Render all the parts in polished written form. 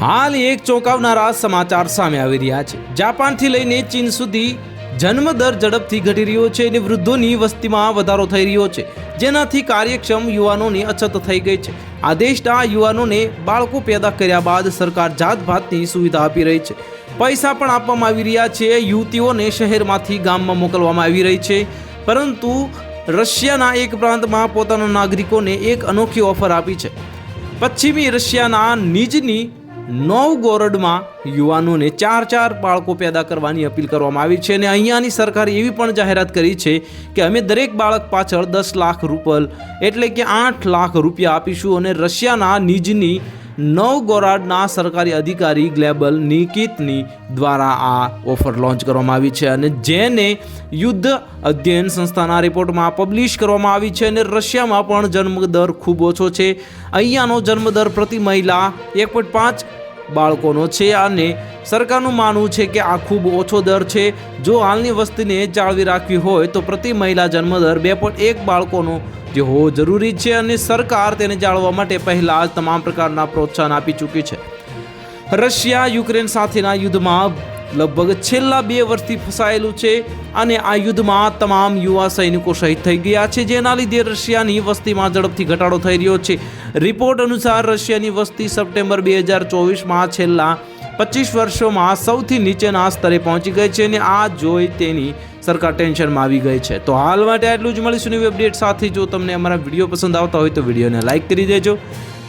હાલ એક ચોંકાવનારા સમાચાર સામે આવી રહ્યા છે। જાપાનથી લઈને ચીન સુધી જન્મદર ઝડપથી ઘટી રહ્યો છે અને વૃદ્ધોની વસ્તીમાં વધારો થઈ રહ્યો છે, જેનાથી કાર્યક્ષમ યુવાનોની અછત થઈ ગઈ છે। આ દેશના યુવાનોને બાળકો પેદા કર્યા બાદ સરકાર જાતભાતની સુવિધા આપી રહી છે, પૈસા પણ આપવામાં આવી રહ્યા છે, યુવતીઓને શહેરમાંથી ગામમાં મોકલવામાં આવી રહી છે। પરંતુ રશિયાના એક પ્રાંતમાં પોતાના નાગરિકોને એક અનોખી ઓફર આપી છે। પશ્ચિમી રશિયાના નિજની નોવગોરોડમાં યુવાનોને ચાર બાળકો પેદા કરવાની અપીલ કરવામાં આવી છે અને અહીંયાની સરકારે એવી પણ જાહેરાત કરી છે કે અમે દરેક બાળક પાછળ 10 લાખ રૂપલ એટલે કે 8 લાખ રૂપિયા આપીશું। અને રશિયાના નિજની નોવગોરોડના સરકારી અધિકારી ગ્લેબલ નિકિતની દ્વારા આ ઓફર લોન્ચ કરવામાં આવી છે અને જેને યુદ્ધ અધ્યયન સંસ્થાના રિપોર્ટમાં પબ્લિશ કરવામાં આવી છે। અને રશિયામાં પણ જન્મદર ખૂબ ઓછો છે। અહીંયાનો જન્મદર પ્રતિ મહિલા 1.5 બાળકોનો છે અને સરકારનું માનવું છે કે આ ખૂબ ઓછો દર છે। જો હાલની વસ્તીને જાળવી રાખવી હોય તો પ્રતિ મહિલા જન્મદર 2.1 બાળકોનો જે હોવો જરૂરી છે અને સરકાર તેને જાળવવા માટે પહેલા જ તમામ પ્રકારના પ્રોત્સાહન આપી ચૂકી છે। રશિયા યુક્રેન સાથેના યુદ્ધમાં લગભગ છેલ્લા 2 વર્ષથી ફસાયેલું છે અને આ યુદ્ધમાં તમામ યુવા સૈનિકો શહીદ થઈ ગયા છે, જેના લીધે રશિયાની વસ્તીમાં ઝડપથી ઘટાડો થઈ રહ્યો છે। રિપોર્ટ અનુસાર રશિયાની વસ્તી સપ્ટેમ્બર 2024માં છેલ્લા 25 વર્ષોમાં સૌથી નીચેના સ્તરે પહોંચી ગઈ છે અને આ જોઈ તેની સરકાર ટેન્શનમાં આવી ગઈ છે। તો હાલ માટે આટલું જ, મળીશું નવી અપડેટ સાથે। જો તમને અમારા વિડીયો પસંદ આવતા હોય તો વિડીયોને લાઇક કરી દેજો,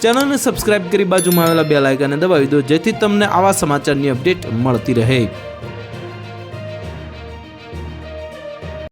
ચેનલને સબસ્ક્રાઇબ કરી બાજુમાં આવેલા બેલ આઇકનને દબાવી દો, જેથી તમને આવા સમાચારની અપડેટ મળતી રહે।